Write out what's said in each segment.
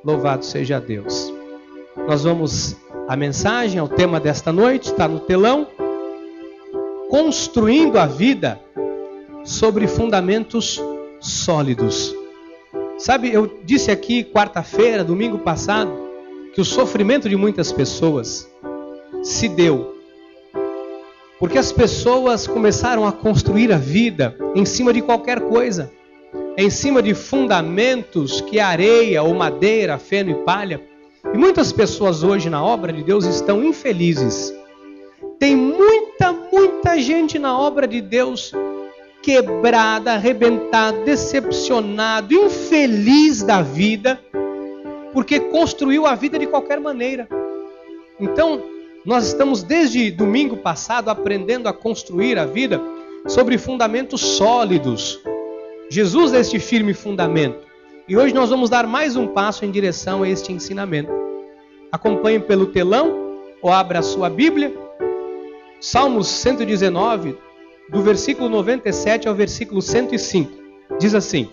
Louvado seja Deus. Nós vamos à mensagem, ao tema desta noite, está no telão. Construindo a vida sobre fundamentos sólidos. Sabe, eu disse aqui quarta-feira, domingo passado, que o sofrimento de muitas pessoas se deu porque as pessoas começaram a construir a vida em cima de qualquer coisa, em cima de fundamentos que areia ou madeira, feno e palha. E muitas pessoas hoje na obra de Deus estão infelizes. Tem muita gente na obra de Deus quebrada, arrebentada, decepcionado, infeliz da vida, porque construiu a vida de qualquer maneira. Então, nós estamos desde domingo passado aprendendo a construir a vida sobre fundamentos sólidos. Jesus é este firme fundamento. E hoje nós vamos dar mais um passo em direção a este ensinamento. Acompanhe pelo telão ou abra a sua Bíblia. Salmos 119, do versículo 97 ao versículo 105. Diz assim: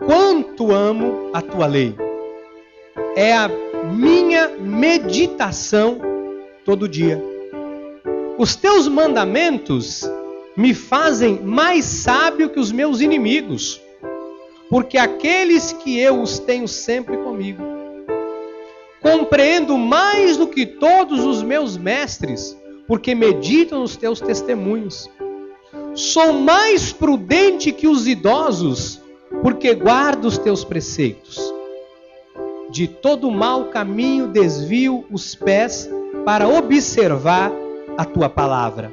Quanto amo a tua lei, é a minha meditação todo dia. Os teus mandamentos me fazem mais sábio que os meus inimigos, porque aqueles que eu os tenho sempre comigo. Compreendo mais do que todos os meus mestres, porque medito nos teus testemunhos. Sou mais prudente que os idosos, porque guardo os teus preceitos. De todo mau caminho desvio os pés para observar a tua palavra.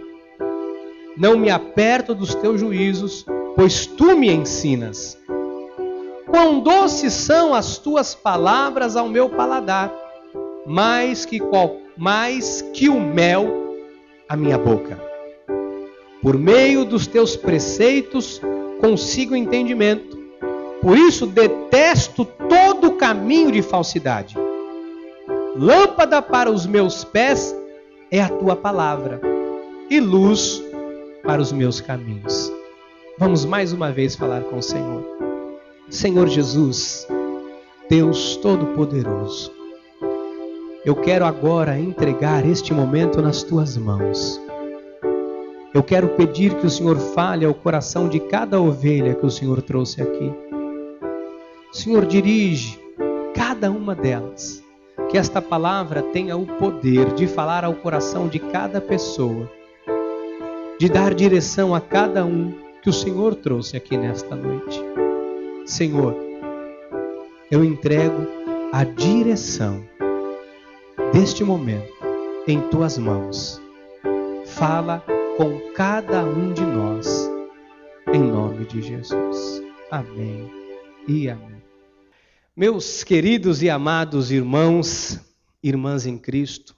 Não me aperto dos teus juízos, pois tu me ensinas. Quão doces são as tuas palavras ao meu paladar, mais que o mel à minha boca. Por meio dos teus preceitos consigo entendimento. Por isso detesto todo caminho de falsidade. Lâmpada para os meus pés é a tua palavra, e luz para os meus caminhos. Vamos mais uma vez falar com o Senhor. Senhor Jesus, Deus Todo-Poderoso, eu quero agora entregar este momento nas tuas mãos. Eu quero pedir que o Senhor fale ao coração de cada ovelha que o Senhor trouxe aqui. Senhor, dirige cada uma delas. Que esta palavra tenha o poder de falar ao coração de cada pessoa, de dar direção a cada um que o Senhor trouxe aqui nesta noite. Senhor, eu entrego a direção deste momento em tuas mãos. Fala com cada um de nós, em nome de Jesus. Amém e amém. Meus queridos e amados irmãos, irmãs em Cristo,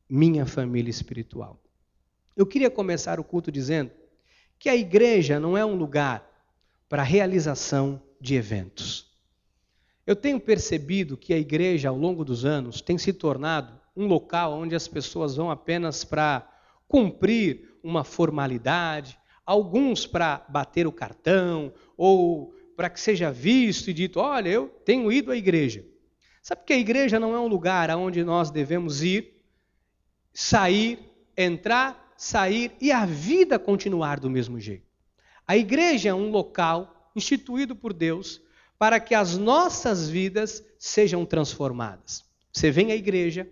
minha família espiritual. Eu queria começar o culto dizendo que a igreja não é um lugar para a realização de eventos. Eu tenho percebido que a igreja, ao longo dos anos, tem se tornado um local onde as pessoas vão apenas para cumprir uma formalidade, alguns para bater o cartão, ou para que seja visto e dito, olha, eu tenho ido à igreja. Sabe que a igreja não é um lugar onde nós devemos ir, sair, entrar, sair e a vida continuar do mesmo jeito. A igreja é um local instituído por Deus para que as nossas vidas sejam transformadas. Você vem à igreja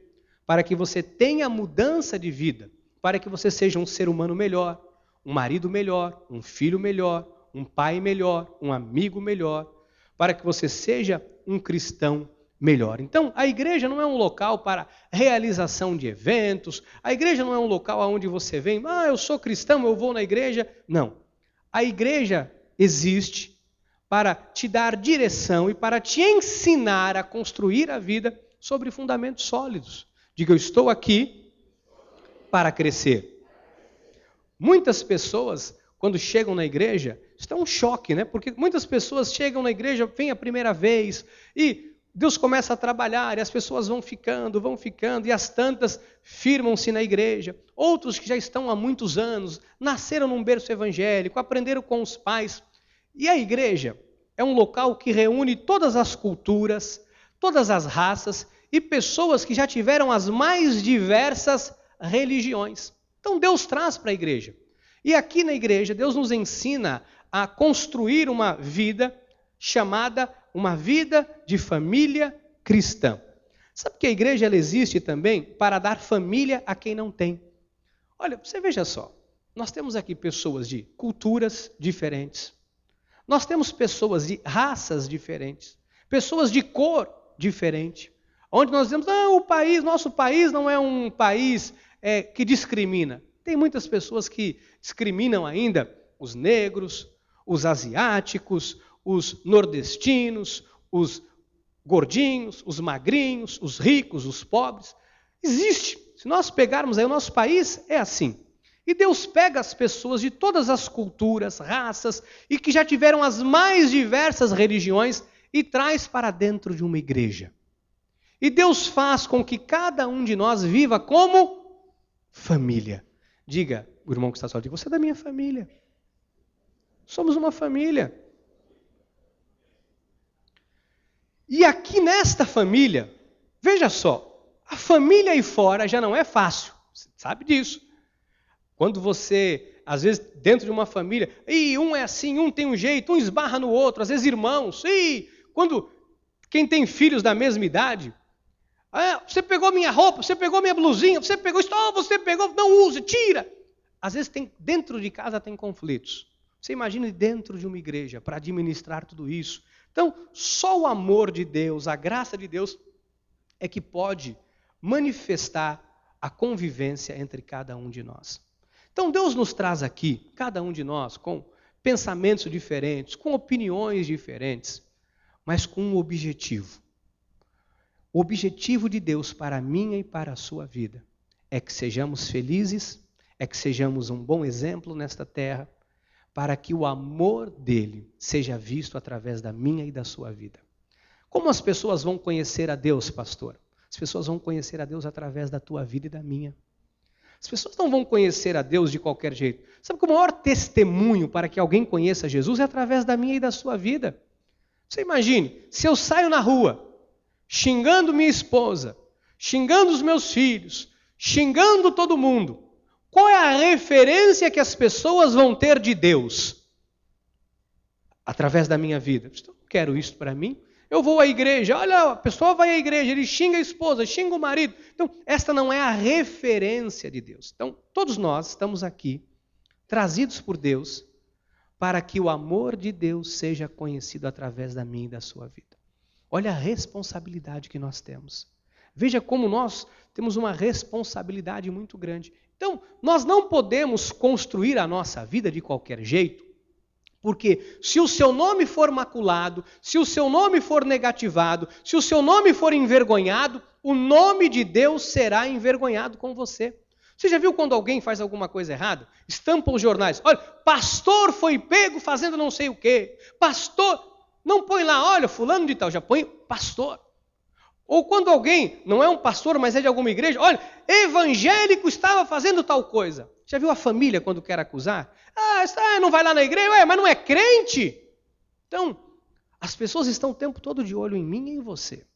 para que você tenha mudança de vida, para que você seja um ser humano melhor, um marido melhor, um filho melhor, um pai melhor, um amigo melhor, para que você seja um cristão melhor. Então, a igreja não é um local para realização de eventos, a igreja não é um local onde você vem, eu sou cristão, eu vou na igreja. Não. A igreja existe para te dar direção e para te ensinar a construir a vida sobre fundamentos sólidos. Diga, eu estou aqui para crescer. Muitas pessoas, quando chegam na igreja, isso é um choque, né? Porque muitas pessoas chegam na igreja, vêm a primeira vez, e Deus começa a trabalhar, e as pessoas vão ficando, e as tantas firmam-se na igreja. Outros que já estão há muitos anos, nasceram num berço evangélico, aprenderam com os pais. E a igreja é um local que reúne todas as culturas, todas as raças e pessoas que já tiveram as mais diversas religiões. Então Deus traz para a igreja. E aqui na igreja, Deus nos ensina a construir uma vida chamada uma vida de família cristã. Sabe que a igreja ela existe também para dar família a quem não tem. Olha, você veja só, nós temos aqui pessoas de culturas diferentes, nós temos pessoas de raças diferentes, pessoas de cor diferente, onde nós dizemos, nosso país não é um país que discrimina. Tem muitas pessoas que discriminam ainda os negros, os asiáticos, os nordestinos, os gordinhos, os magrinhos, os ricos, os pobres. Existe. Se nós pegarmos aí o nosso país, é assim. E Deus pega as pessoas de todas as culturas, raças, e que já tiveram as mais diversas religiões, e traz para dentro de uma igreja. E Deus faz com que cada um de nós viva como família. Diga, o irmão que está só, você é da minha família. Somos uma família. E aqui nesta família, veja só, a família aí fora já não é fácil, você sabe disso. Quando você, às vezes, dentro de uma família, um é assim, um tem um jeito, um esbarra no outro, às vezes irmãos, quando quem tem filhos da mesma idade, você pegou minha roupa, você pegou minha blusinha, você pegou isso, você pegou, não use, tira. Às vezes dentro de casa tem conflitos. Você imagina dentro de uma igreja para administrar tudo isso. Então, só o amor de Deus, a graça de Deus, é que pode manifestar a convivência entre cada um de nós. Então, Deus nos traz aqui, cada um de nós, com pensamentos diferentes, com opiniões diferentes, mas com um objetivo. O objetivo de Deus para a minha e para a sua vida é que sejamos felizes, é que sejamos um bom exemplo nesta terra, para que o amor dele seja visto através da minha e da sua vida. Como as pessoas vão conhecer a Deus, pastor? As pessoas vão conhecer a Deus através da tua vida e da minha. As pessoas não vão conhecer a Deus de qualquer jeito. Sabe que o maior testemunho para que alguém conheça Jesus é através da minha e da sua vida. Você imagine, se eu saio na rua, xingando minha esposa, xingando os meus filhos, xingando todo mundo, qual é a referência que as pessoas vão ter de Deus? Através da minha vida. Eu não quero isso para mim. Eu vou à igreja, olha, a pessoa vai à igreja, ele xinga a esposa, xinga o marido. Então, esta não é a referência de Deus. Então, todos nós estamos aqui, trazidos por Deus, para que o amor de Deus seja conhecido através da minha e da sua vida. Olha a responsabilidade que nós temos. Veja como nós temos uma responsabilidade muito grande. Então, nós não podemos construir a nossa vida de qualquer jeito, porque se o seu nome for maculado, se o seu nome for negativado, se o seu nome for envergonhado, o nome de Deus será envergonhado com você. Você já viu quando alguém faz alguma coisa errada? Estampa os jornais. Olha, pastor foi pego fazendo não sei o quê. Pastor, não põe lá, olha, fulano de tal, já põe pastor. Ou quando alguém não é um pastor, mas é de alguma igreja, olha, evangélico estava fazendo tal coisa. Já viu a família quando quer acusar? Não vai lá na igreja, mas não é crente. Então, as pessoas estão o tempo todo de olho em mim e em você.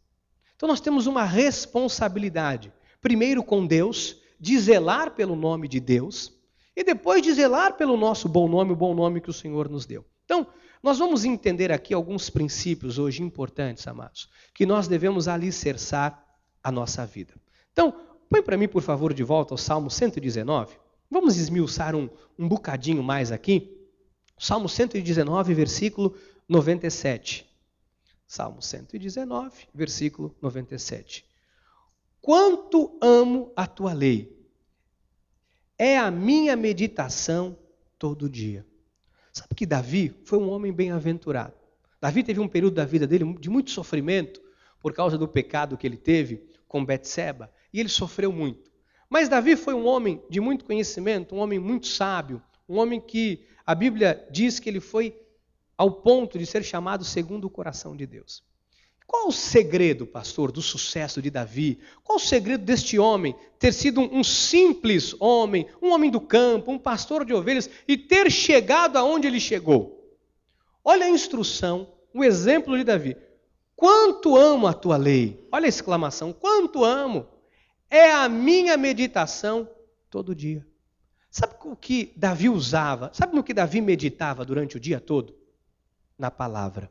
Então nós temos uma responsabilidade, primeiro com Deus, de zelar pelo nome de Deus, e depois de zelar pelo nosso bom nome, o bom nome que o Senhor nos deu. Então, nós vamos entender aqui alguns princípios hoje importantes, amados, que nós devemos alicerçar a nossa vida. Então, põe para mim, por favor, de volta o Salmo 119. Vamos esmiuçar um bocadinho mais aqui. Salmo 119, versículo 97. Salmo 119, versículo 97. Quanto amo a tua lei, é a minha meditação todo dia. Sabe que Davi foi um homem bem-aventurado. Davi teve um período da vida dele de muito sofrimento por causa do pecado que ele teve com Betseba, e ele sofreu muito. Mas Davi foi um homem de muito conhecimento, um homem muito sábio, um homem que a Bíblia diz que ele foi ao ponto de ser chamado segundo o coração de Deus. Qual o segredo, pastor, do sucesso de Davi? Qual o segredo deste homem ter sido um simples homem, um homem do campo, um pastor de ovelhas e ter chegado aonde ele chegou? Olha a instrução, o exemplo de Davi. Quanto amo a tua lei. Olha a exclamação. Quanto amo. É a minha meditação todo dia. Sabe o que Davi usava? Sabe no que Davi meditava durante o dia todo? Na palavra.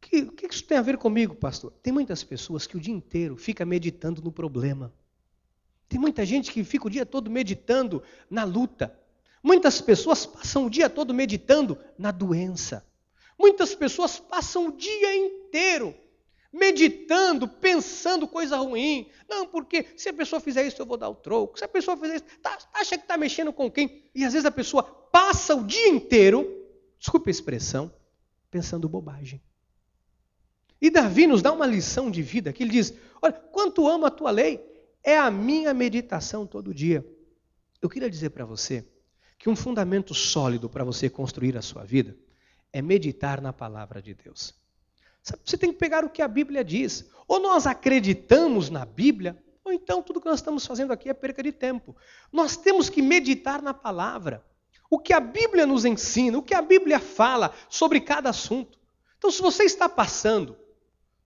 O que isso tem a ver comigo, pastor? Tem muitas pessoas que o dia inteiro fica meditando no problema. Tem muita gente que fica o dia todo meditando na luta. Muitas pessoas passam o dia todo meditando na doença. Muitas pessoas passam o dia inteiro meditando, pensando coisa ruim. Não, porque se a pessoa fizer isso, eu vou dar o troco. Se a pessoa fizer isso, acha que está mexendo com quem? E às vezes a pessoa passa o dia inteiro, desculpe a expressão, pensando bobagem. E Davi nos dá uma lição de vida, que ele diz, olha, quanto amo a tua lei, é a minha meditação todo dia. Eu queria dizer para você que um fundamento sólido para você construir a sua vida é meditar na palavra de Deus. Sabe, você tem que pegar o que a Bíblia diz. Ou nós acreditamos na Bíblia, ou então tudo que nós estamos fazendo aqui é perca de tempo. Nós temos que meditar na palavra. O que a Bíblia nos ensina, o que a Bíblia fala sobre cada assunto. Então, se você está passando,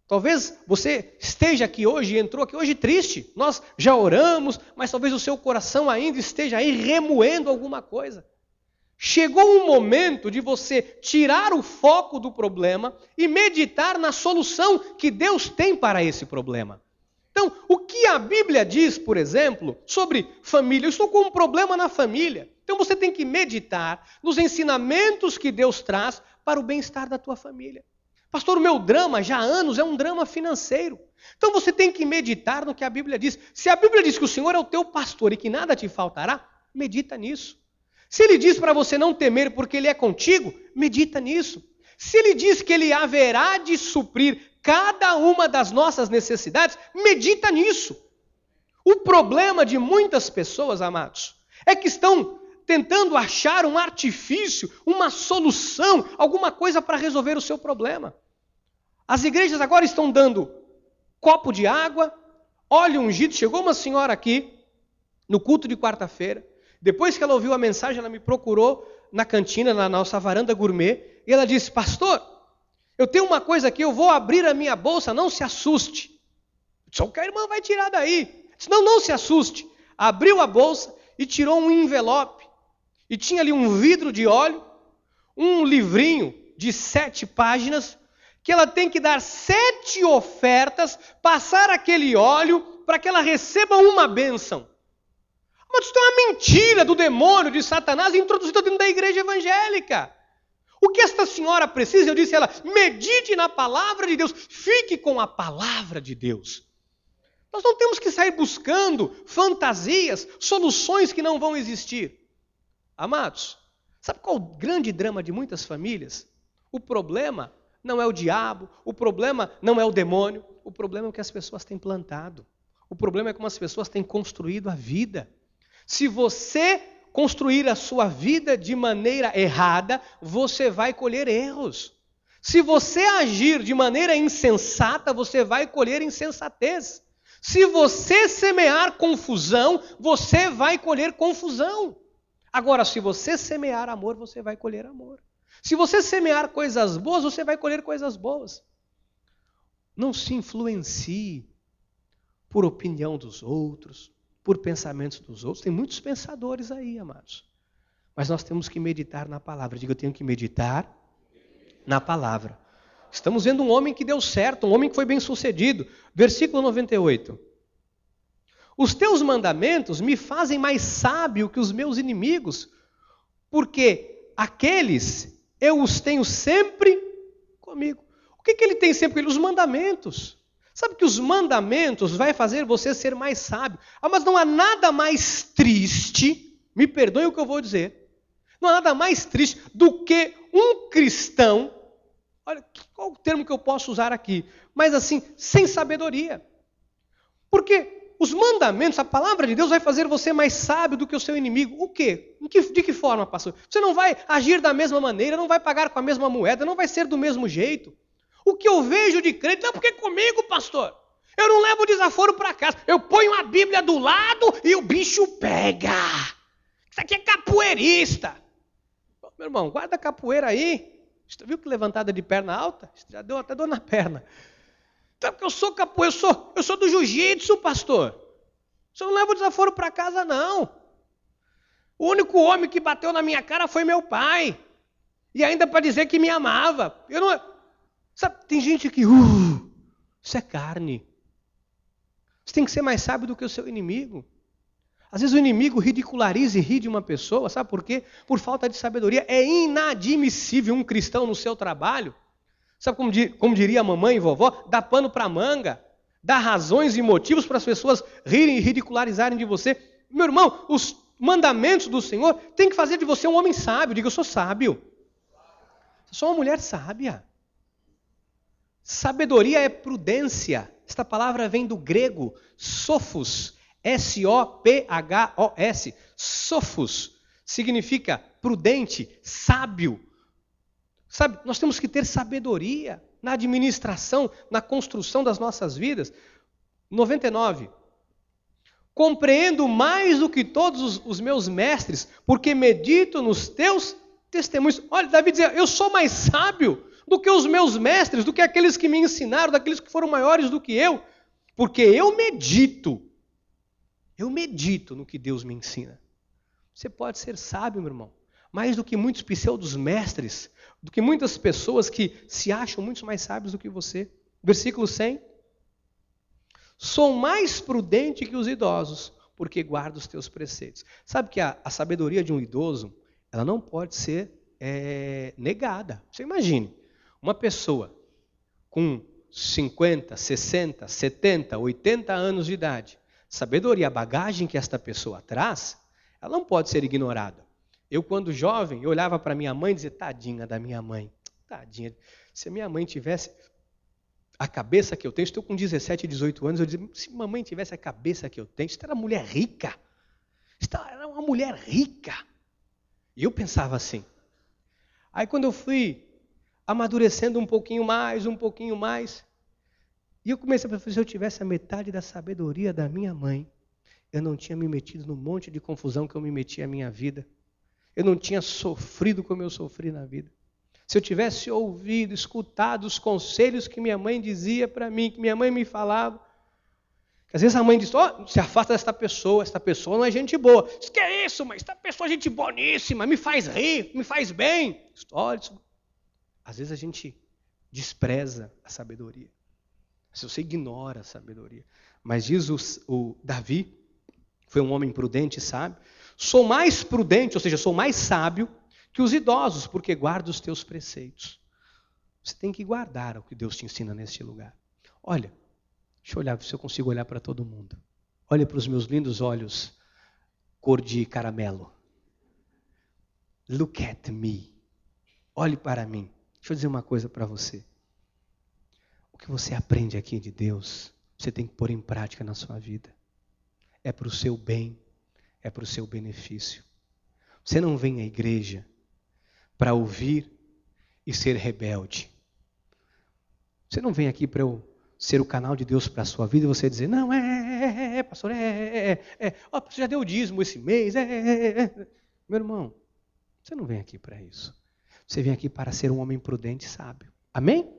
talvez você esteja aqui hoje, entrou aqui hoje triste. Nós já oramos, mas talvez o seu coração ainda esteja aí remoendo alguma coisa. Chegou um momento de você tirar o foco do problema e meditar na solução que Deus tem para esse problema. Então, o que a Bíblia diz, por exemplo, sobre família? Eu estou com um problema na família. Então você tem que meditar nos ensinamentos que Deus traz para o bem-estar da tua família. Pastor, o meu drama já há anos é um drama financeiro. Então você tem que meditar no que a Bíblia diz. Se a Bíblia diz que o Senhor é o teu pastor e que nada te faltará, medita nisso. Se Ele diz para você não temer porque Ele é contigo, medita nisso. Se Ele diz que Ele haverá de suprir cada uma das nossas necessidades, medita nisso. O problema de muitas pessoas, amados, é que estão tentando achar um artifício, uma solução, alguma coisa para resolver o seu problema. As igrejas agora estão dando copo de água, óleo ungido. Chegou uma senhora aqui, no culto de quarta-feira, depois que ela ouviu a mensagem, ela me procurou na cantina, na nossa varanda gourmet, e ela disse, pastor, eu tenho uma coisa aqui, eu vou abrir a minha bolsa, não se assuste. Só que a irmã vai tirar daí. Disse, não se assuste. Abriu a bolsa e tirou um envelope. E tinha ali um vidro de óleo, um livrinho de 7 páginas, que ela tem que dar 7 ofertas, passar aquele óleo para que ela receba uma bênção. Mas isso é uma mentira do demônio, de Satanás, introduzida dentro da igreja evangélica. O que esta senhora precisa, eu disse a ela, medite na palavra de Deus, fique com a palavra de Deus. Nós não temos que sair buscando fantasias, soluções que não vão existir. Amados, sabe qual é o grande drama de muitas famílias? O problema não é o diabo, o problema não é o demônio, o problema é o que as pessoas têm plantado. O problema é como as pessoas têm construído a vida. Se você construir a sua vida de maneira errada, você vai colher erros. Se você agir de maneira insensata, você vai colher insensatez. Se você semear confusão, você vai colher confusão. Agora, se você semear amor, você vai colher amor. Se você semear coisas boas, você vai colher coisas boas. Não se influencie por opinião dos outros, por pensamentos dos outros. Tem muitos pensadores aí, amados. Mas nós temos que meditar na palavra. Diga, eu tenho que meditar na palavra. Estamos vendo um homem que deu certo, um homem que foi bem sucedido. Versículo 98. Os teus mandamentos me fazem mais sábio que os meus inimigos, porque aqueles eu os tenho sempre comigo. O que ele tem sempre com ele? Os mandamentos. Sabe que os mandamentos vai fazer você ser mais sábio. Mas não há nada mais triste, me perdoem o que eu vou dizer, não há nada mais triste do que um cristão, olha, qual o termo que eu posso usar aqui? Mas assim, sem sabedoria. Porque os mandamentos, a palavra de Deus vai fazer você mais sábio do que o seu inimigo. O quê? De que forma, pastor? Você não vai agir da mesma maneira, não vai pagar com a mesma moeda, não vai ser do mesmo jeito. O que eu vejo de crente, não, porque comigo, pastor, eu não levo desaforo para casa, eu ponho a Bíblia do lado e o bicho pega. Isso aqui é capoeirista. Bom, meu irmão, guarda a capoeira aí. Você viu que levantada de perna alta? Já deu até dor na perna. Sabe que eu sou capoeira, eu sou do jiu-jitsu, pastor. O senhor não leva o desaforo para casa, não. O único homem que bateu na minha cara foi meu pai. E ainda para dizer que me amava. Eu não... Sabe, tem gente que... isso é carne. Você tem que ser mais sábio do que o seu inimigo. Às vezes o inimigo ridiculariza e ri de uma pessoa. Sabe por quê? Por falta de sabedoria. É inadmissível um cristão no seu trabalho. Sabe como diria a mamãe e vovó? Dá pano para manga. Dá razões e motivos para as pessoas rirem e ridicularizarem de você. Meu irmão, os mandamentos do Senhor têm que fazer de você um homem sábio. Diga, eu sou sábio. Eu sou uma mulher sábia. Sabedoria é prudência. Esta palavra vem do grego sophos, S-O-P-H-O-S. Sophos significa prudente, sábio. Sabe, nós temos que ter sabedoria na administração, na construção das nossas vidas. 99. Compreendo mais do que todos os meus mestres, porque medito nos teus testemunhos. Olha, Davi dizia, eu sou mais sábio do que os meus mestres, do que aqueles que me ensinaram, daqueles que foram maiores do que eu, porque eu medito no que Deus me ensina. Você pode ser sábio, meu irmão, mais do que muitos pseudos mestres, do que muitas pessoas que se acham muito mais sábios do que você. Versículo 100. Sou mais prudente que os idosos, porque guardo os teus preceitos. Sabe que a sabedoria de um idoso, ela não pode ser negada. Você imagine, uma pessoa com 50, 60, 70, 80 anos de idade, sabedoria, a bagagem que esta pessoa traz, ela não pode ser ignorada. Eu, quando jovem, eu olhava para minha mãe e dizia, tadinha da minha mãe, tadinha. Se a minha mãe tivesse a cabeça que eu tenho, estou com 17, 18 anos, eu dizia, se mamãe tivesse a cabeça que eu tenho, isso era uma mulher rica. Isso era uma mulher rica. E eu pensava assim. Aí quando eu fui amadurecendo um pouquinho mais, e eu comecei a pensar, se eu tivesse a metade da sabedoria da minha mãe, eu não tinha me metido num monte de confusão que eu me meti a minha vida. Eu não tinha sofrido como eu sofri na vida. Se eu tivesse ouvido, escutado os conselhos que minha mãe dizia para mim, que minha mãe me falava, que às vezes a mãe diz, se afasta desta pessoa, esta pessoa não é gente boa. Diz, que é isso, mas esta pessoa é gente boníssima, me faz rir, me faz bem. Olha, às vezes a gente despreza a sabedoria. Se você ignora a sabedoria. Mas diz o Davi, foi um homem prudente e sábio, sou mais prudente, ou seja, sou mais sábio que os idosos, porque guardo os teus preceitos. Você tem que guardar o que Deus te ensina neste lugar. Olha, deixa eu olhar se eu consigo olhar para todo mundo. Olha para os meus lindos olhos, cor de caramelo. Look at me. Olhe para mim. Deixa eu dizer uma coisa para você. O que você aprende aqui de Deus, você tem que pôr em prática na sua vida. É para o seu bem, é para o seu benefício. Você não vem à igreja para ouvir e ser rebelde. Você não vem aqui para eu ser o canal de Deus para a sua vida e você dizer, não, pastor, você já deu o dízimo esse mês, Meu irmão, você não vem aqui para isso. Você vem aqui para ser um homem prudente e sábio. Amém?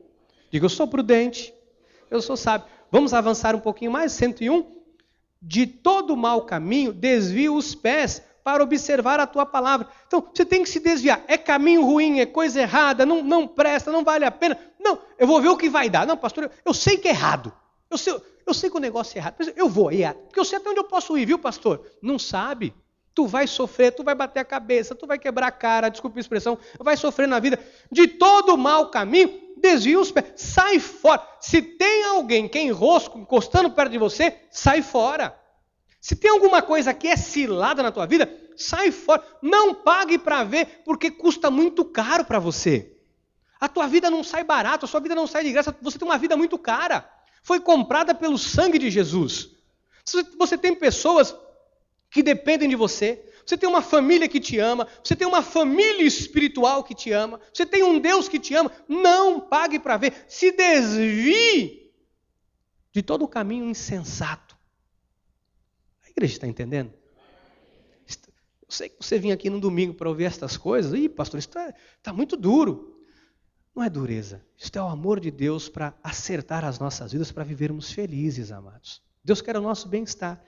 Diga, eu sou prudente, eu sou sábio. Vamos avançar um pouquinho mais, 101. De todo mau caminho, desvia os pés para observar a tua palavra. Então, você tem que se desviar. É caminho ruim, é coisa errada, não presta, não vale a pena. Não, eu vou ver o que vai dar. Não, pastor, eu sei que é errado. Eu sei que o negócio é errado, mas eu vou ir. Porque eu sei até onde eu posso ir, viu, pastor? Não sabe. Tu vai sofrer, tu vai bater a cabeça, tu vai quebrar a cara, desculpa a expressão, vai sofrer na vida. De todo mau caminho, desvia os pés. Sai fora. Se tem alguém que é enrosco, encostando perto de você, sai fora. Se tem alguma coisa que é cilada na tua vida, sai fora. Não pague para ver, porque custa muito caro para você. A tua vida não sai barato, a sua vida não sai de graça. Você tem uma vida muito cara. Foi comprada pelo sangue de Jesus. Você tem pessoas que dependem de você. Você tem uma família que te ama. Você tem uma família espiritual que te ama. Você tem um Deus que te ama. Não pague para ver. Se desvie de todo o caminho insensato. A igreja está entendendo? Eu sei que você vinha aqui no domingo para ouvir estas coisas. Ih, pastor, isso está muito duro. Não é dureza. Isto é o amor de Deus para acertar as nossas vidas, para vivermos felizes, amados. Deus quer o nosso bem-estar.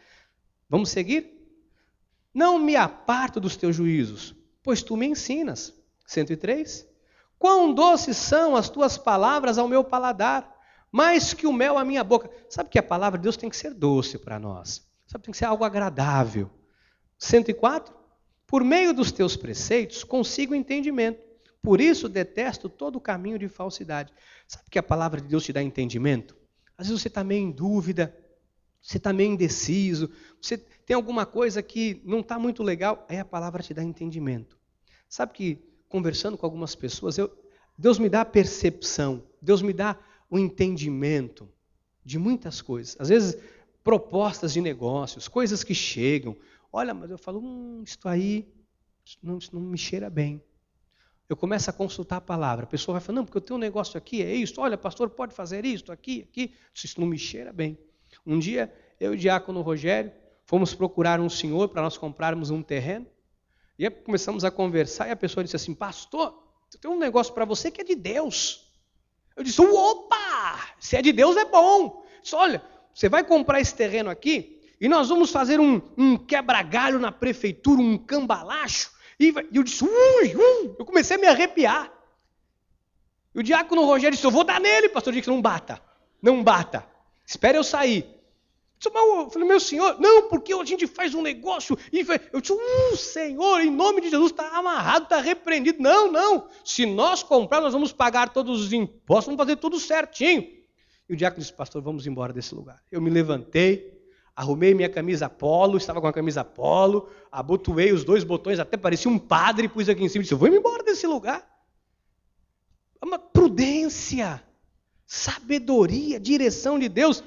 Vamos seguir? Não me aparto dos teus juízos, pois tu me ensinas. 103. Quão doces são as tuas palavras ao meu paladar, mais que o mel à minha boca. Sabe que a palavra de Deus tem que ser doce para nós. Sabe, tem que ser algo agradável. 104. Por meio dos teus preceitos consigo entendimento. Por isso detesto todo o caminho de falsidade. Sabe que a palavra de Deus te dá entendimento? Às vezes você está meio em dúvida, você está meio indeciso, você tem alguma coisa que não está muito legal, aí a palavra te dá entendimento. Sabe que, conversando com algumas pessoas, Deus me dá a percepção, Deus me dá o entendimento de muitas coisas. Às vezes, propostas de negócios, coisas que chegam. Olha, mas eu falo, isto aí isso não me cheira bem. Eu começo a consultar a palavra. A pessoa vai falar, não, porque eu tenho um negócio aqui, é isso. Olha, pastor, pode fazer isso, aqui. Isso não me cheira bem. Um dia, eu e o diácono Rogério fomos procurar um senhor para nós comprarmos um terreno. E aí começamos a conversar e a pessoa disse assim, pastor, eu tenho um negócio para você que é de Deus. Eu disse, opa, se é de Deus é bom. Eu disse, olha, você vai comprar esse terreno aqui e nós vamos fazer um quebra-galho na prefeitura, um cambalacho. E eu disse, eu comecei a me arrepiar. E o diácono Rogério disse, eu vou dar nele, pastor. Eu disse, não bata. Espere eu sair. Eu falei, meu senhor, não, porque a gente faz um negócio. Eu disse, Senhor, em nome de Jesus, está amarrado, está repreendido. Não. Se nós comprar, nós vamos pagar todos os impostos, vamos fazer tudo certinho. E o diácono disse, pastor, vamos embora desse lugar. Eu me levantei, arrumei minha camisa polo, estava com a camisa polo, abotoei os 2 botões, até parecia um padre, pus aqui em cima e disse, eu vou embora desse lugar. Uma prudência, sabedoria, direção de Deus.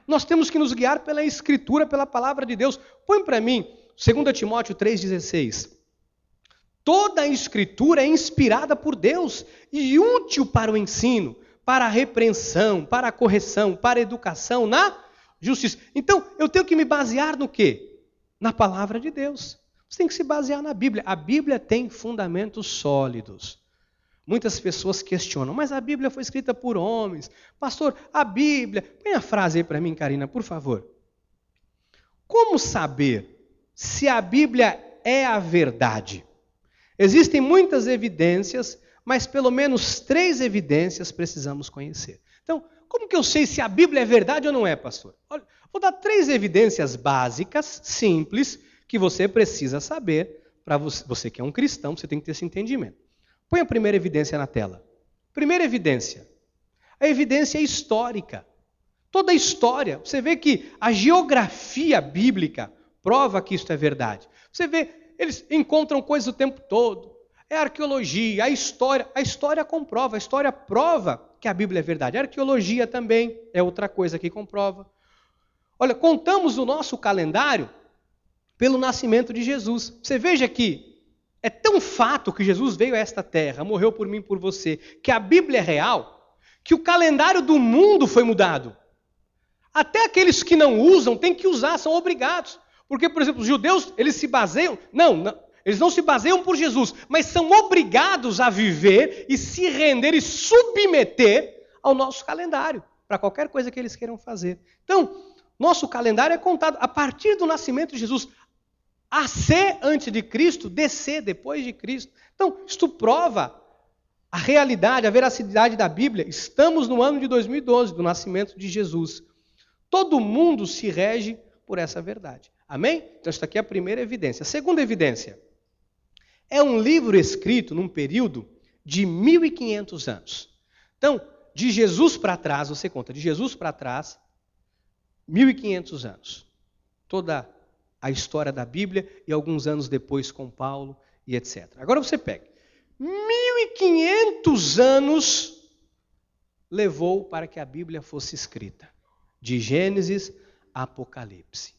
Nós temos que nos guiar pela Escritura, pela palavra de Deus. Põe para mim, 2 Timóteo 3,16. Toda a Escritura é inspirada por Deus e útil para o ensino, para a repreensão, para a correção, para a educação na justiça. Então, eu tenho que me basear no quê? Na palavra de Deus. Você tem que se basear na Bíblia. A Bíblia tem fundamentos sólidos. Muitas pessoas questionam, mas a Bíblia foi escrita por homens. Pastor, a Bíblia... Põe a frase aí para mim, Karina, por favor. Como saber se a Bíblia é a verdade? Existem muitas evidências, mas pelo menos 3 evidências precisamos conhecer. Então, como que eu sei se a Bíblia é verdade ou não é, pastor? Olha, vou dar 3 evidências básicas, simples, que você precisa saber. Para você que é um cristão, você tem que ter esse entendimento. Põe a primeira evidência na tela. Primeira evidência. A evidência é histórica. Toda a história. Você vê que a geografia bíblica prova que isso é verdade. Você vê, eles encontram coisas o tempo todo. É a arqueologia, a história comprova, a história prova que a Bíblia é verdade. A arqueologia também é outra coisa que comprova. Olha, contamos o nosso calendário pelo nascimento de Jesus. Você veja que é tão fato que Jesus veio a esta terra, morreu por mim e por você, que a Bíblia é real, que o calendário do mundo foi mudado. Até aqueles que não usam, têm que usar, são obrigados. Porque, por exemplo, os judeus, eles se baseiam... Eles não se baseiam por Jesus, mas são obrigados a viver e se render e submeter ao nosso calendário, para qualquer coisa que eles queiram fazer. Então, nosso calendário é contado a partir do nascimento de Jesus. AC antes de Cristo, DC depois de Cristo. Então, isto prova a realidade, a veracidade da Bíblia. Estamos no ano de 2012, do nascimento de Jesus. Todo mundo se rege por essa verdade. Amém? Então, esta aqui é a primeira evidência. A segunda evidência. É um livro escrito num período de 1.500 anos. Então, de Jesus para trás, você conta, de Jesus para trás, 1.500 anos. Toda a história da Bíblia e alguns anos depois com Paulo e etc. Agora você pega. 1.500 anos levou para que a Bíblia fosse escrita. De Gênesis a Apocalipse.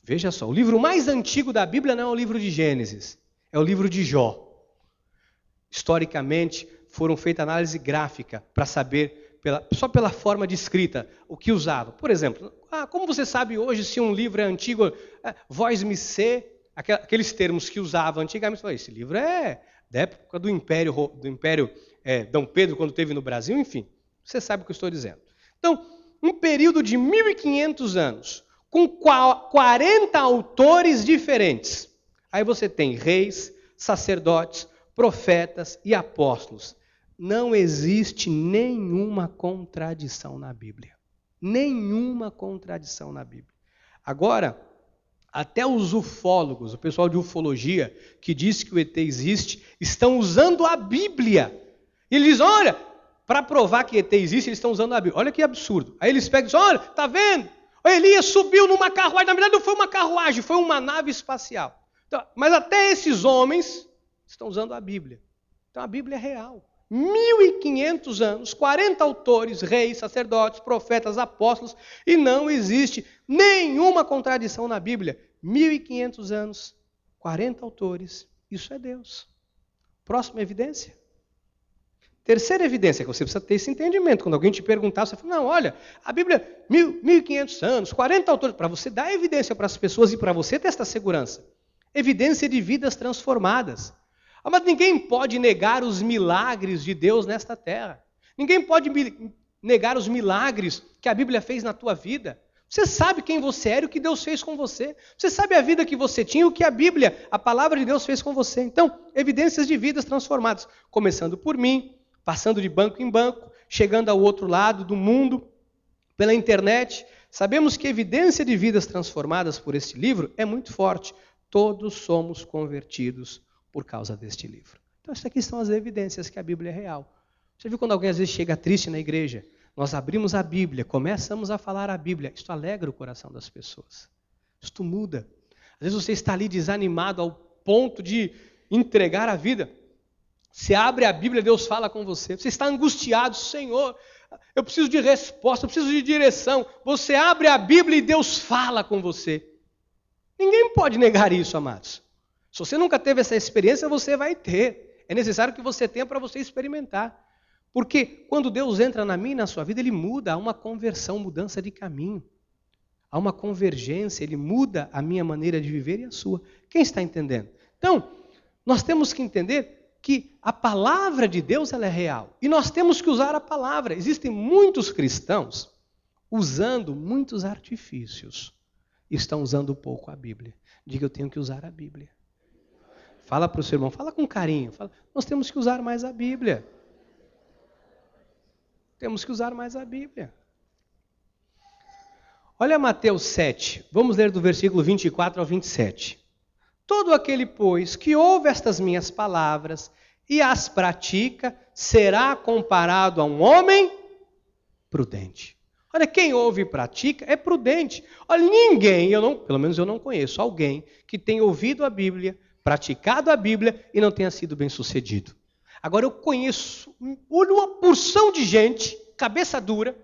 Veja só, o livro mais antigo da Bíblia não é o livro de Gênesis, é o livro de Jó. Historicamente, foram feitas análise gráfica para saber, só pela forma de escrita, o que usava. Por exemplo, como você sabe hoje se um livro é antigo, voz me ser, aqueles termos que usava antigamente, esse livro é da época do Império Dom Pedro, quando esteve no Brasil, enfim. Você sabe o que eu estou dizendo. Então, um período de 1.500 anos, com 40 autores diferentes. Aí você tem reis, sacerdotes, profetas e apóstolos. Não existe nenhuma contradição na Bíblia. Nenhuma contradição na Bíblia. Agora, até os ufólogos, o pessoal de ufologia, que diz que o ET existe, estão usando a Bíblia. E eles dizem, olha, para provar que ET existe, eles estão usando a Bíblia. Olha que absurdo. Aí eles pegam e dizem, olha, tá vendo? O Elias subiu numa carruagem. Na verdade não foi uma carruagem, foi uma nave espacial. Então, mas até esses homens estão usando a Bíblia. Então a Bíblia é real. 1.500 anos, 40 autores, reis, sacerdotes, profetas, apóstolos, e não existe nenhuma contradição na Bíblia. 1.500 anos, 40 autores, isso é Deus. Próxima evidência. Terceira evidência, que você precisa ter esse entendimento. Quando alguém te perguntar, você fala, não, olha, a Bíblia, 1.500 anos, 40 autores, para você dar evidência para as pessoas e para você ter essa segurança. Evidência de vidas transformadas. Mas ninguém pode negar os milagres de Deus nesta terra. Ninguém pode negar os milagres que a Bíblia fez na tua vida. Você sabe quem você era e o que Deus fez com você. Você sabe a vida que você tinha e o que a Bíblia, a palavra de Deus fez com você. Então, evidências de vidas transformadas. Começando por mim, passando de banco em banco, chegando ao outro lado do mundo, pela internet. Sabemos que a evidência de vidas transformadas por este livro é muito forte. Todos somos convertidos por causa deste livro. Então, isso aqui são as evidências que a Bíblia é real. Você viu quando alguém às vezes chega triste na igreja? Nós abrimos a Bíblia, começamos a falar a Bíblia. Isso alegra o coração das pessoas. Isso muda. Às vezes você está ali desanimado ao ponto de entregar a vida. Você abre a Bíblia, Deus fala com você. Você está angustiado, Senhor, eu preciso de resposta, eu preciso de direção. Você abre a Bíblia e Deus fala com você. Ninguém pode negar isso, amados. Se você nunca teve essa experiência, você vai ter. É necessário que você tenha para você experimentar. Porque quando Deus entra na minha e na sua vida, Ele muda, há uma conversão, mudança de caminho. Há uma convergência, Ele muda a minha maneira de viver e a sua. Quem está entendendo? Então, nós temos que entender que a palavra de Deus ela é real. E nós temos que usar a palavra. Existem muitos cristãos usando muitos artifícios. Estão usando pouco a Bíblia. Diga, eu tenho que usar a Bíblia. Fala para o seu irmão, fala com carinho. Fala, nós temos que usar mais a Bíblia. Temos que usar mais a Bíblia. Olha Mateus 7. Vamos ler do versículo 24 ao 27. Todo aquele, pois, que ouve estas minhas palavras e as pratica, será comparado a um homem prudente. Olha, quem ouve e pratica é prudente. Olha, ninguém, pelo menos eu não conheço alguém que tenha ouvido a Bíblia, praticado a Bíblia e não tenha sido bem-sucedido. Agora eu conheço uma porção de gente, cabeça dura,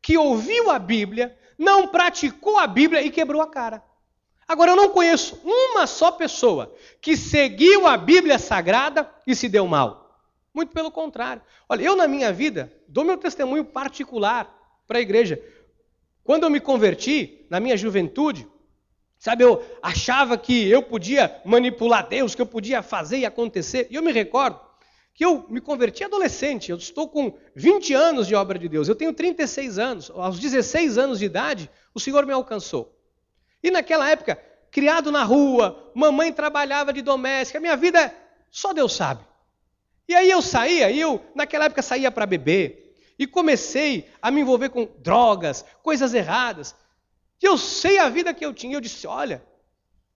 que ouviu a Bíblia, não praticou a Bíblia e quebrou a cara. Agora eu não conheço uma só pessoa que seguiu a Bíblia Sagrada e se deu mal. Muito pelo contrário. Olha, eu na minha vida dou meu testemunho particular para a igreja. Quando eu me converti, na minha juventude, sabe, eu achava que eu podia manipular Deus, que eu podia fazer e acontecer. E eu me recordo que eu me converti adolescente. Eu estou com 20 anos de obra de Deus. Eu tenho 36 anos. Aos 16 anos de idade, o Senhor me alcançou. E naquela época, criado na rua, mamãe trabalhava de doméstica, a minha vida, só Deus sabe. E aí eu saía, naquela época saía para beber, e comecei a me envolver com drogas, coisas erradas. E eu sei a vida que eu tinha. Eu disse, olha,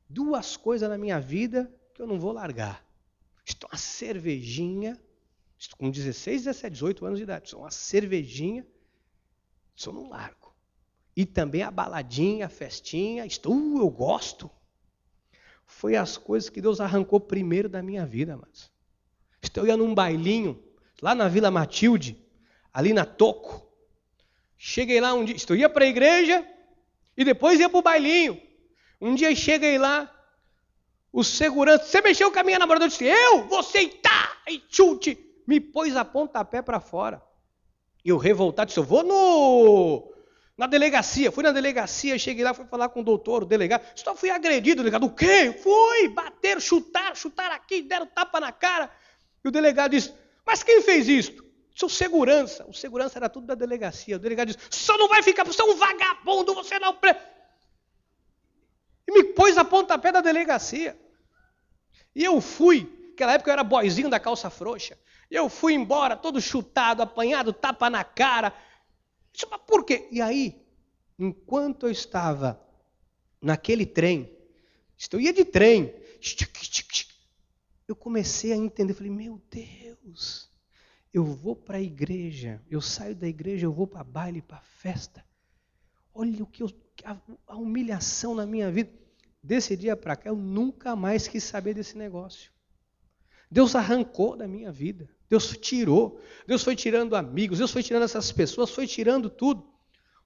duas coisas na minha vida que eu não vou largar. Estou uma cervejinha, estou com 16, 17, 18 anos de idade. Estou uma cervejinha, isso eu não largo. E também a baladinha, a festinha, eu gosto. Foi as coisas que Deus arrancou primeiro da minha vida, mas eu ia num bailinho, lá na Vila Matilde, ali na Toco. Cheguei lá um dia, eu ia para a igreja e depois ia para o bailinho. Um dia cheguei lá, o segurança, você mexeu com a minha namorada? Eu disse, você tá, e chute, me pôs a pontapé para fora. E eu revoltado, disse, eu vou na delegacia. Fui na delegacia, cheguei lá, fui falar com o doutor, o delegado. Fui agredido, delegado. O quê? Fui, bateram, chutaram aqui, deram tapa na cara. E o delegado disse, mas quem fez isso? Seu segurança. O segurança era tudo da delegacia. O delegado disse, o senhor não vai ficar, você é um vagabundo, você não... E me pôs a pontapé da delegacia. E eu fui, naquela época eu era boizinho da calça frouxa. E eu fui embora, todo chutado, apanhado, tapa na cara. Disse, mas por quê? E aí, enquanto eu estava naquele trem, eu ia de trem, eu comecei a entender, falei, meu Deus, eu vou para a igreja, eu saio da igreja, eu vou para baile, para festa. Olha a humilhação na minha vida. Desse dia para cá, eu nunca mais quis saber desse negócio. Deus arrancou da minha vida. Deus tirou. Deus foi tirando amigos. Deus foi tirando essas pessoas. Foi tirando tudo.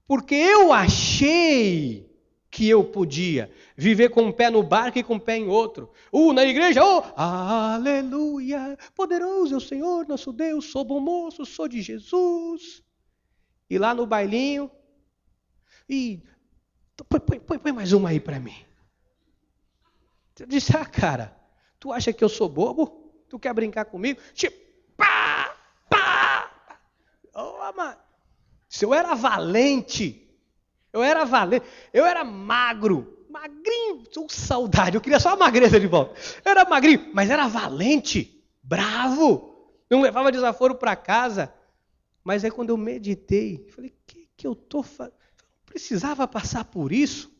Porque eu achei que eu podia viver com um pé no barco e com um pé em outro. Na igreja, aleluia, poderoso é o Senhor, nosso Deus, sou bom moço, sou de Jesus. E lá no bailinho, põe mais uma aí para mim. Eu disse, cara, tu acha que eu sou bobo? Tu quer brincar comigo? Amado. Se eu era valente, eu era magrinho, saudade, eu queria só a magreza de volta. Eu era magrinho, mas era valente, bravo, não levava desaforo para casa. Mas aí quando eu meditei, falei, o que eu estou fazendo? Precisava passar por isso?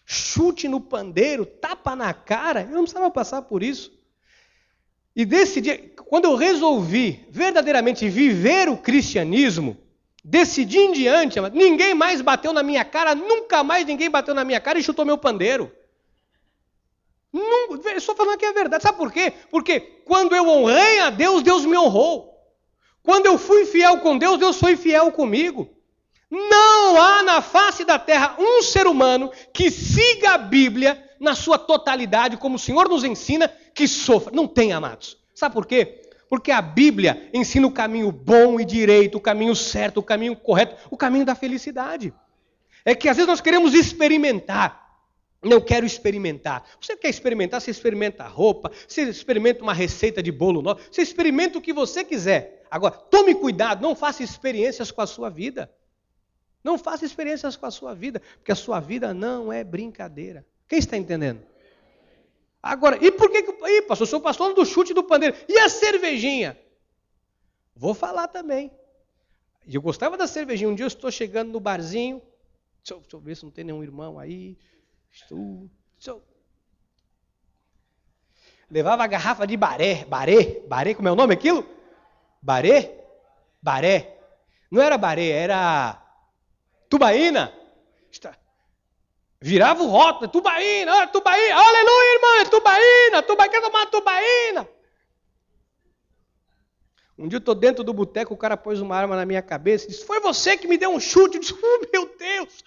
Chute no pandeiro, tapa na cara, eu não precisava passar por isso. E desse dia, quando eu resolvi verdadeiramente viver o cristianismo, decidi em diante, ninguém mais bateu na minha cara, nunca mais ninguém bateu na minha cara e chutou meu pandeiro. Estou falando que é verdade, sabe por quê? Porque quando eu honrei a Deus, Deus me honrou. Quando eu fui fiel com Deus, Deus foi fiel comigo. Não há na face da terra um ser humano que siga a Bíblia na sua totalidade, como o Senhor nos ensina, que sofra. Não tem, amados. Sabe por quê? Porque a Bíblia ensina o caminho bom e direito, o caminho certo, o caminho correto, o caminho da felicidade. É que às vezes nós queremos experimentar. Não quero experimentar. Você quer experimentar, você experimenta roupa, você experimenta uma receita de bolo nova, você experimenta o que você quiser. Agora, tome cuidado, não faça experiências com a sua vida. Não faça experiências com a sua vida, porque a sua vida não é brincadeira. Quem está entendendo? Agora, e por que... pastor, eu sou pastor do chute do pandeiro. E a cervejinha? Vou falar também. Eu gostava da cervejinha. Um dia eu estou chegando no barzinho. Deixa eu ver se não tem nenhum irmão aí. Levava a garrafa de baré, como é o nome aquilo? Baré. Não era baré, era tubaína. Virava o rótulo, tubaína, aleluia, irmão, é tubaína, quer tomar tubaína? Um dia eu estou dentro do boteco, o cara pôs uma arma na minha cabeça e disse, foi você que me deu um chute. Eu disse, meu Deus.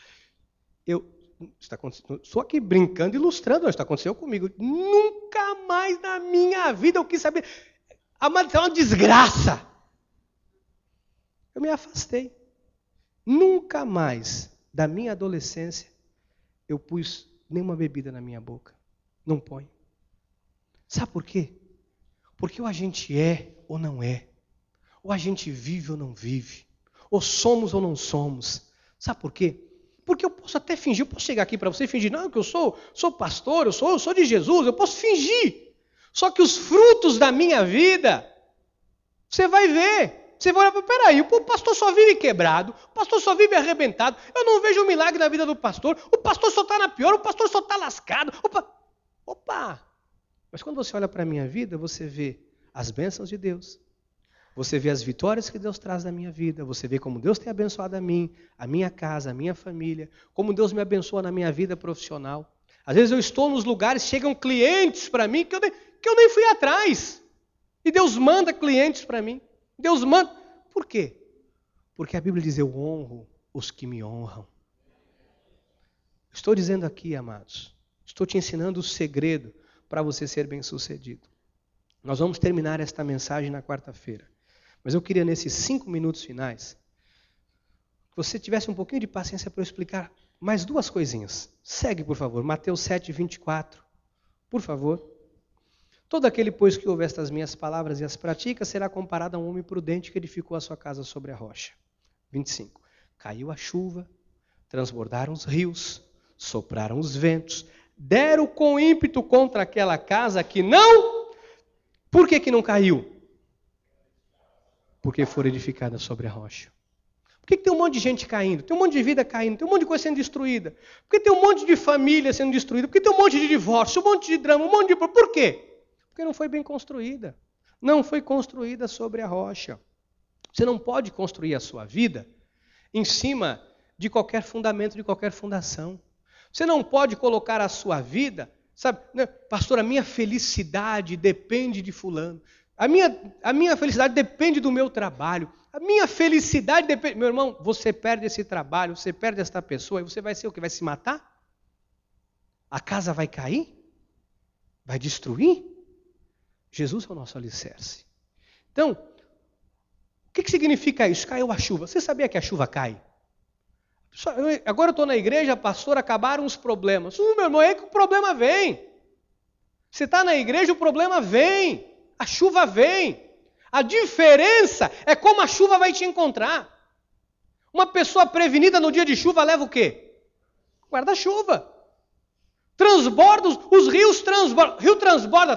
Estou aqui brincando, ilustrando, isso aconteceu comigo. Nunca mais na minha vida eu quis saber. Amado, isso é uma desgraça. Eu me afastei. Nunca mais, da minha adolescência, eu pus nenhuma bebida na minha boca. Não ponho. Sabe por quê? Porque ou a gente é ou não é. Ou a gente vive ou não vive. Ou somos ou não somos. Sabe por quê? Porque eu posso até fingir, eu posso chegar aqui para você e fingir, não, que eu sou pastor, eu sou de Jesus, eu posso fingir. Só que os frutos da minha vida, você vai ver. Você vai olhar, peraí, o pastor só vive quebrado, o pastor só vive arrebentado, eu não vejo um milagre na vida do pastor, o pastor só está na pior, o pastor só está lascado. Opa! Mas quando você olha para a minha vida, você vê as bênçãos de Deus. Você vê as vitórias que Deus traz na minha vida. Você vê como Deus tem abençoado a mim, a minha casa, a minha família. Como Deus me abençoa na minha vida profissional. Às vezes eu estou nos lugares, chegam clientes para mim que eu nem fui atrás. E Deus manda clientes para mim. Deus manda. Por quê? Porque a Bíblia diz, eu honro os que me honram. Estou dizendo aqui, amados, estou te ensinando o segredo para você ser bem-sucedido. Nós vamos terminar esta mensagem na quarta-feira. Mas eu queria, nesses 5 minutos finais, que você tivesse um pouquinho de paciência para eu explicar mais 2 coisinhas. Segue, por favor, Mateus 7, 24. Por favor. Todo aquele, pois, que ouve estas minhas palavras e as pratica, será comparado a um homem prudente que edificou a sua casa sobre a rocha. 25. Caiu a chuva, transbordaram os rios, sopraram os ventos, deram com ímpeto contra aquela casa que não... Por que não caiu? Porque foi edificada sobre a rocha. Por que tem um monte de gente caindo? Tem um monte de vida caindo, tem um monte de coisa sendo destruída. Por que tem um monte de família sendo destruída? Por que tem um monte de divórcio, um monte de drama, um monte de... Por quê? Porque não foi bem construída. Não foi construída sobre a rocha. Você não pode construir a sua vida em cima de qualquer fundamento, de qualquer fundação. Você não pode colocar a sua vida, sabe, né? Pastor, a minha felicidade depende de fulano. A minha felicidade depende do meu trabalho. A minha felicidade depende... Meu irmão, você perde esse trabalho, você perde esta pessoa, e você vai ser o que? Vai se matar? A casa vai cair? Vai destruir? Jesus é o nosso alicerce. Então, o que significa isso? Caiu a chuva. Você sabia que a chuva cai? Agora eu estou na igreja, pastor, acabaram os problemas. Meu irmão, é que o problema vem. Você está na igreja, o problema vem. A chuva vem. A diferença é como a chuva vai te encontrar. Uma pessoa prevenida no dia de chuva leva o quê? Guarda-chuva. Transborda, os rios transbordam. Rio transborda,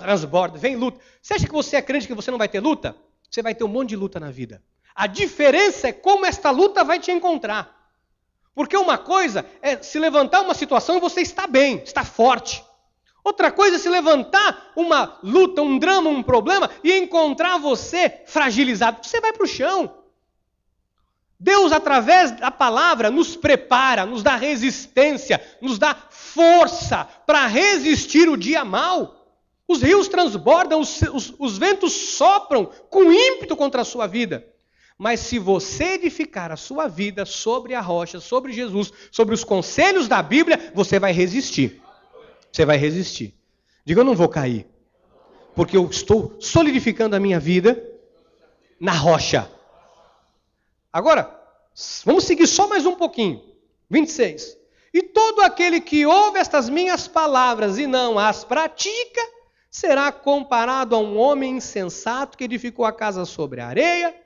vem luta. Você acha que você é crente que você não vai ter luta? Você vai ter um monte de luta na vida. A diferença é como esta luta vai te encontrar. Porque uma coisa é se levantar uma situação e você está bem, está forte. Outra coisa é se levantar uma luta, um drama, um problema e encontrar você fragilizado. Você vai para o chão. Deus, através da palavra, nos prepara, nos dá resistência, nos dá força para resistir o dia mau. Os rios transbordam, os ventos sopram com ímpeto contra a sua vida. Mas se você edificar a sua vida sobre a rocha, sobre Jesus, sobre os conselhos da Bíblia, você vai resistir. Você vai resistir. Diga, eu não vou cair. Porque eu estou solidificando a minha vida na rocha. Agora, vamos seguir só mais um pouquinho. 26. E todo aquele que ouve estas minhas palavras e não as pratica, será comparado a um homem insensato que edificou a casa sobre a areia.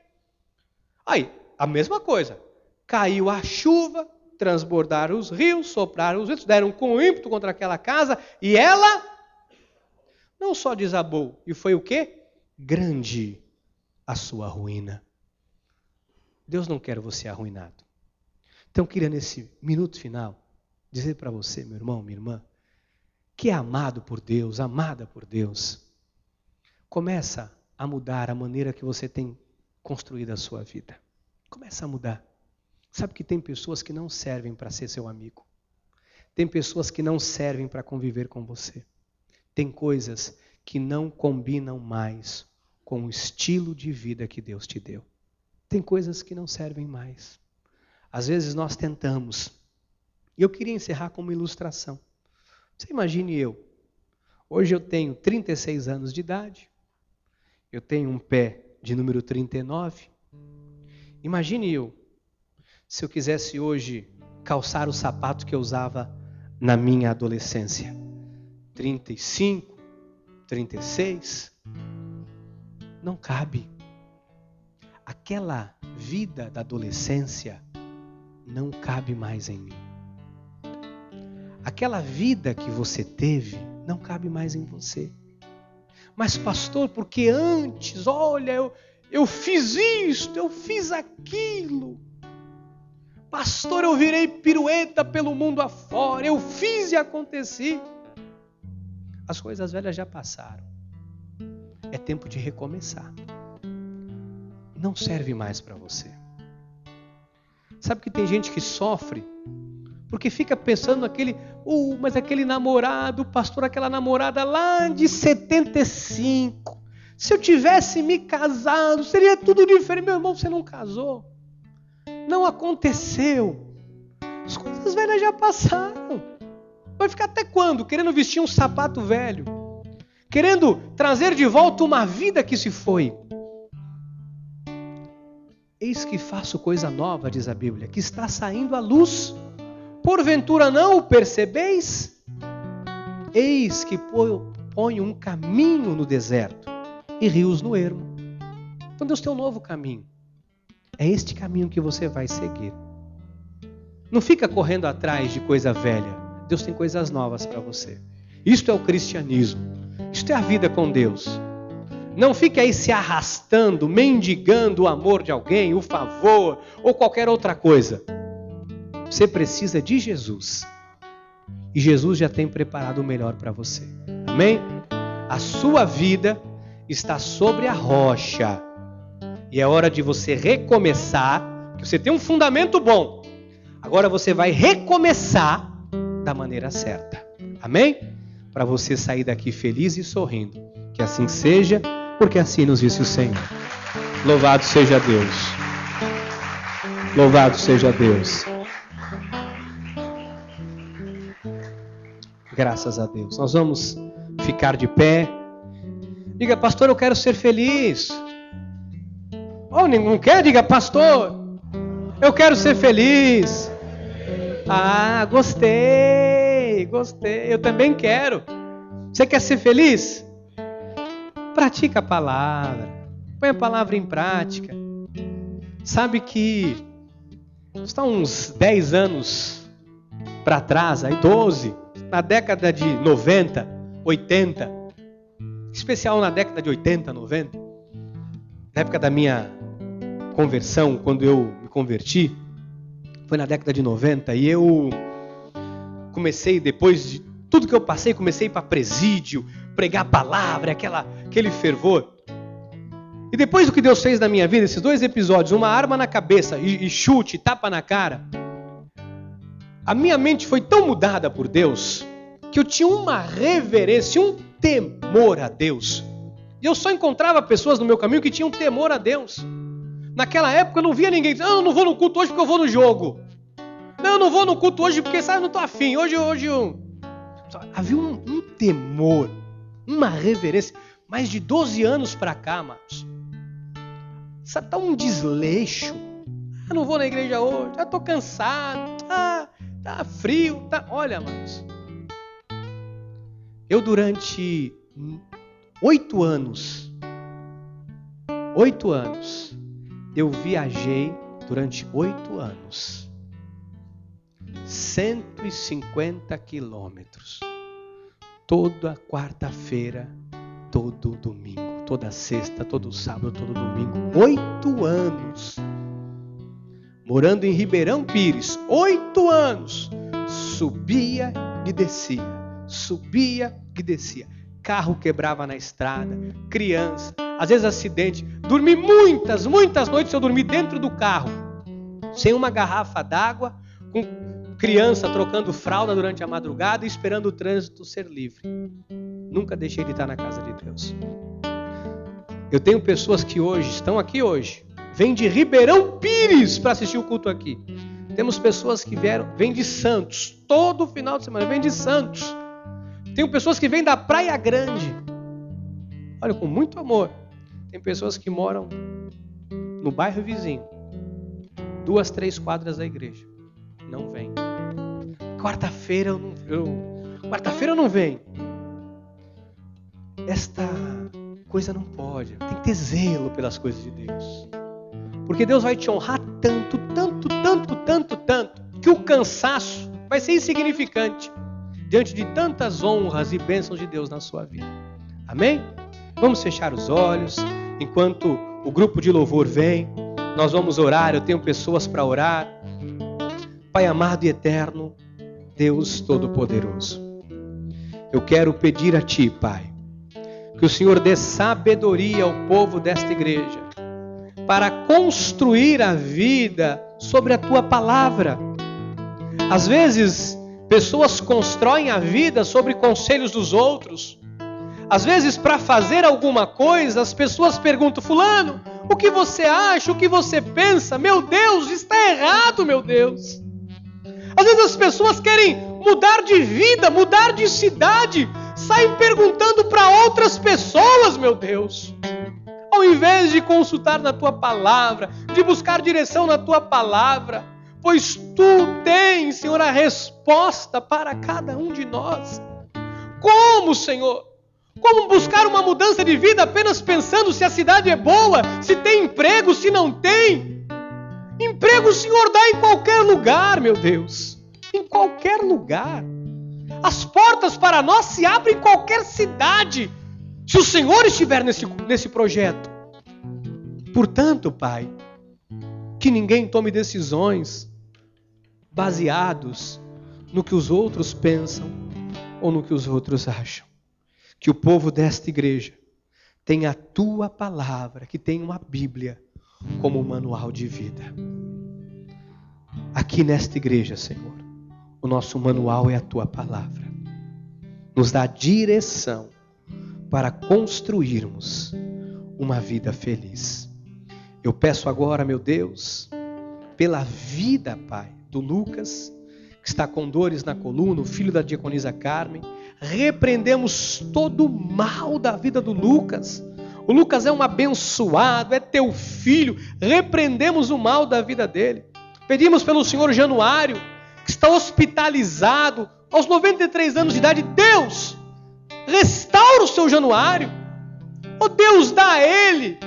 Aí, a mesma coisa. Caiu a chuva, transbordaram os rios, sopraram os ventos, deram com ímpeto contra aquela casa, e ela não só desabou, e foi o quê? Grande a sua ruína. Deus não quer você arruinado. Então, eu queria nesse minuto final, dizer para você, meu irmão, minha irmã, que é amado por Deus, amada por Deus, começa a mudar a maneira que você tem construído a sua vida. Começa a mudar. Sabe que tem pessoas que não servem para ser seu amigo. Tem pessoas que não servem para conviver com você. Tem coisas que não combinam mais com o estilo de vida que Deus te deu. Tem coisas que não servem mais. Às vezes nós tentamos. E eu queria encerrar com uma ilustração. Você imagine eu. Hoje eu tenho 36 anos de idade. Eu tenho um pé de número 39. Imagine eu, se eu quisesse hoje calçar o sapato que eu usava na minha adolescência. 35, 36. Não cabe. Aquela vida da adolescência não cabe mais em mim. Aquela vida que você teve não cabe mais em você. Mas pastor, porque antes, olha, eu fiz isto, eu fiz aquilo. Pastor, eu virei pirueta pelo mundo afora, eu fiz e aconteci. As coisas velhas já passaram. É tempo de recomeçar. Não serve mais para você. Sabe que tem gente que sofre porque fica pensando naquele, mas aquele namorado, pastor, aquela namorada lá de 75. Se eu tivesse me casado, seria tudo diferente. Meu irmão, você não casou. Não aconteceu. As coisas velhas já passaram. Vai ficar até quando? Querendo vestir um sapato velho. Querendo trazer de volta uma vida que se foi. Eis que faço coisa nova, diz a Bíblia, que está saindo à luz. Porventura não o percebeis? Eis que ponho um caminho no deserto e rios no ermo. Então Deus tem um novo caminho. É este caminho que você vai seguir. Não fica correndo atrás de coisa velha. Deus tem coisas novas para você. Isto é o cristianismo. Isto é a vida com Deus. Não fique aí se arrastando, mendigando o amor de alguém, o favor ou qualquer outra coisa. Você precisa de Jesus. E Jesus já tem preparado o melhor para você. Amém? A sua vida está sobre a rocha. E é hora de você recomeçar, porque você tem um fundamento bom. Agora você vai recomeçar da maneira certa. Amém? Para você sair daqui feliz e sorrindo. Que assim seja, porque assim nos disse o Senhor. Louvado seja Deus. Louvado seja Deus. Graças a Deus. Nós vamos ficar de pé. Diga, pastor, eu quero ser feliz. Oh, ninguém quer? Diga, pastor, eu quero ser feliz. Ah, gostei. Eu também quero. Você quer ser feliz? Pratica a palavra. Põe a palavra em prática. Sabe que está uns 10 anos para trás, aí 12, na década de 90, 80, em especial na década de 80, 90, na época da minha conversão, quando eu me converti, foi na década de 90, e eu comecei, depois de tudo que eu passei, comecei a ir para presídio, pregar a palavra, aquele fervor. E depois do que Deus fez na minha vida, esses 2 episódios, uma arma na cabeça e chute, tapa na cara, a minha mente foi tão mudada por Deus, que eu tinha uma reverência, um temor a Deus. E eu só encontrava pessoas no meu caminho que tinham temor a Deus. Naquela época eu não via ninguém dizendo, eu não vou no culto hoje porque eu vou no jogo. Não, eu não vou no culto hoje porque, sabe, eu não estou afim. Hoje eu... Havia um temor, uma reverência. Mais de 12 anos para cá, amados. Sabe, tá um desleixo. Eu não vou na igreja hoje, já estou cansado. Tá frio. Olha, amados. Eu durante 8 anos, eu viajei durante 8 anos. 150 quilômetros. Toda quarta-feira, todo domingo, toda sexta, todo sábado, todo domingo. 8 anos. Morando em Ribeirão Pires. 8 anos. Subia e descia. Subia e descia. Carro quebrava na estrada. Criança. Às vezes acidente. Dormi muitas noites eu dormi dentro do carro. Sem uma garrafa d'água. Com criança trocando fralda durante a madrugada e esperando o trânsito ser livre. Nunca deixei de estar na casa de Deus. Eu tenho pessoas que hoje, estão aqui hoje, vêm de Ribeirão Pires para assistir o culto aqui. Temos pessoas que vêm de Santos, todo final de semana, vêm de Santos. Tenho pessoas que vêm da Praia Grande. Olha, com muito amor. Tem pessoas que moram no bairro vizinho, 2, 3 quadras da igreja. Não vem. Quarta-feira eu não venho. Esta coisa não pode. Tem que ter zelo pelas coisas de Deus. Porque Deus vai te honrar tanto, que o cansaço vai ser insignificante diante de tantas honras e bênçãos de Deus na sua vida. Amém? Vamos fechar os olhos enquanto o grupo de louvor vem. Nós vamos orar, eu tenho pessoas para orar. Pai amado e eterno, Deus Todo-Poderoso, eu quero pedir a Ti, Pai, que o Senhor dê sabedoria ao povo desta igreja, para construir a vida sobre a Tua palavra. Às vezes, pessoas constroem a vida sobre conselhos dos outros. Às vezes, para fazer alguma coisa, as pessoas perguntam, fulano, o que você acha, o que você pensa? Meu Deus, está errado, meu Deus. Às vezes as pessoas querem mudar de vida, mudar de cidade, saem perguntando para outras pessoas, meu Deus. Ao invés de consultar na Tua palavra, de buscar direção na Tua palavra, pois Tu tens, Senhor, a resposta para cada um de nós. Como, Senhor? Como buscar uma mudança de vida apenas pensando se a cidade é boa, se tem emprego, se não tem? Emprego o Senhor dá em qualquer lugar, meu Deus. Em qualquer lugar. As portas para nós se abrem em qualquer cidade, se o Senhor estiver nesse projeto. Portanto, Pai, que ninguém tome decisões baseados no que os outros pensam ou no que os outros acham. Que o povo desta igreja tenha a Tua palavra, que tenha uma Bíblia como um manual de vida. Aqui nesta igreja, Senhor, o nosso manual é a Tua palavra. Nos dá direção para construirmos uma vida feliz. Eu peço agora, meu Deus, pela vida, Pai, do Lucas, que está com dores na coluna, o filho da diaconisa Carmen. Repreendemos todo o mal da vida do Lucas. O Lucas é um abençoado, é teu filho. Repreendemos o mal da vida dele. Pedimos pelo senhor Januário, que está hospitalizado aos 93 anos de idade. Deus, restaura o seu Januário. Oh Deus, dá a ele,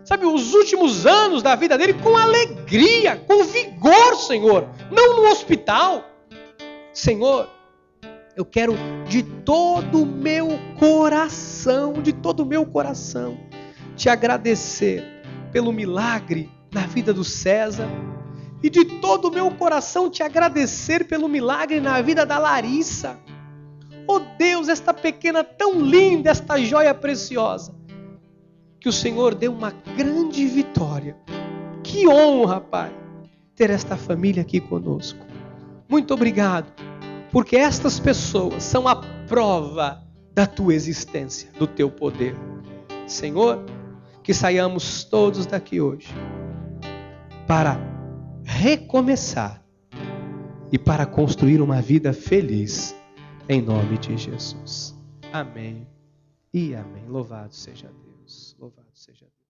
sabe, os últimos anos da vida dele com alegria, com vigor, Senhor. Não no hospital. Senhor, eu quero de todo o meu coração, te agradecer pelo milagre na vida do César. E de todo o meu coração te agradecer pelo milagre na vida da Larissa. Oh Deus, esta pequena tão linda, esta joia preciosa. Que o Senhor dê uma grande vitória. Que honra, Pai, ter esta família aqui conosco. Muito obrigado, porque estas pessoas são a prova da Tua existência, do Teu poder. Senhor, que saiamos todos daqui hoje para recomeçar e para construir uma vida feliz, em nome de Jesus. Amém e amém. Louvado seja Deus. Louvado seja Deus.